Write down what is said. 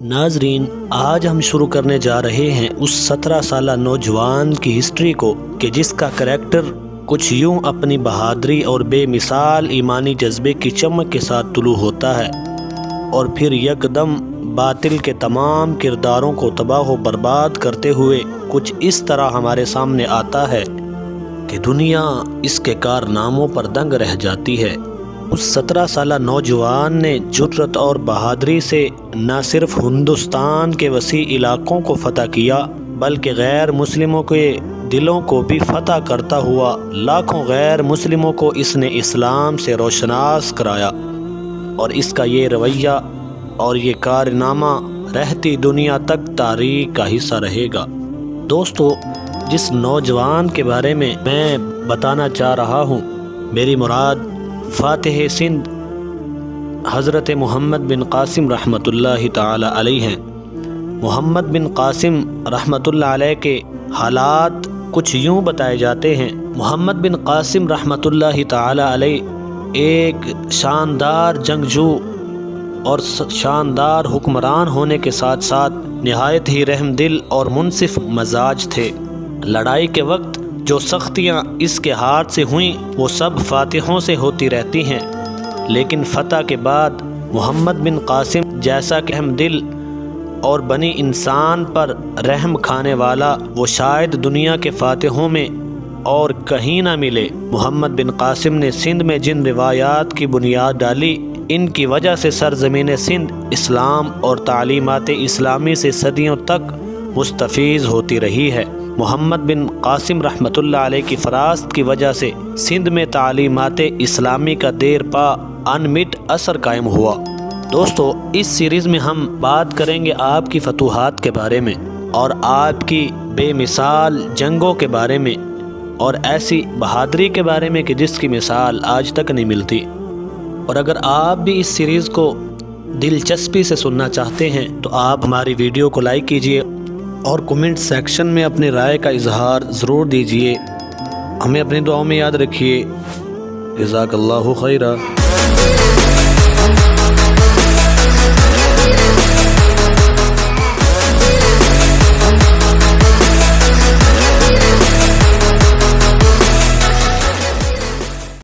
ناظرین، آج ہم شروع کرنے جا رہے ہیں اس 17 سالہ نوجوان کی ہسٹری کو کہ جس کا کریکٹر کچھ یوں اپنی بہادری اور بے مثال ایمانی جذبے کی چمک کے ساتھ طلوع ہوتا ہے اور پھر یکدم باطل کے تمام کرداروں کو تباہ و برباد کرتے ہوئے کچھ اس طرح ہمارے سامنے آتا ہے کہ دنیا اس کے کارناموں پر دنگ رہ جاتی ہے۔ اس 17 سالہ نوجوان نے جرأت اور بہادری سے نہ صرف ہندوستان کے وسیع علاقوں کو فتح کیا بلکہ غیر مسلموں کے دلوں کو بھی فتح کرتا ہوا لاکھوں غیر مسلموں کو اس نے اسلام سے روشناس کرایا، اور اس کا یہ رویہ اور یہ کارنامہ رہتی دنیا تک تاریخ کا حصہ رہے گا۔ دوستو، جس نوجوان کے بارے میں بتانا چاہ رہا ہوں، میری مراد فاتح سندھ حضرت محمد بن قاسم رحمۃ اللہ تعالی علیہ ہیں۔ محمد بن قاسم رحمۃ اللہ علیہ کے حالات کچھ یوں بتائے جاتے ہیں۔ محمد بن قاسم رحمۃ اللہ تعالی علیہ ایک شاندار جنگجو اور شاندار حکمران ہونے کے ساتھ ساتھ نہایت ہی رحم دل اور منصف مزاج تھے۔ لڑائی کے وقت جو سختیاں اس کے ہاتھ سے ہوئیں وہ سب فاتحوں سے ہوتی رہتی ہیں، لیکن فتح کے بعد محمد بن قاسم جیسا کہ رحم دل اور بنی انسان پر رحم کھانے والا وہ شاید دنیا کے فاتحوں میں اور کہیں نہ ملے۔ محمد بن قاسم نے سندھ میں جن روایات کی بنیاد ڈالی، ان کی وجہ سے سرزمین سندھ اسلام اور تعلیمات اسلامی سے صدیوں تک مستفیض ہوتی رہی ہے۔ محمد بن قاسم رحمۃ اللہ علیہ کی فراست کی وجہ سے سندھ میں تعلیمات اسلامی کا دیر پا انمٹ اثر قائم ہوا۔ دوستو، اس سیریز میں ہم بات کریں گے آپ کی فتوحات کے بارے میں اور آپ کی بے مثال جنگوں کے بارے میں اور ایسی بہادری کے بارے میں کہ جس کی مثال آج تک نہیں ملتی۔ اور اگر آپ بھی اس سیریز کو دلچسپی سے سننا چاہتے ہیں تو آپ ہماری ویڈیو کو لائک کیجئے اور کمنٹ سیکشن میں اپنی رائے کا اظہار ضرور دیجئے۔ ہمیں اپنی دعاؤں میں یاد رکھیے۔ جزاک اللہ خیرہ۔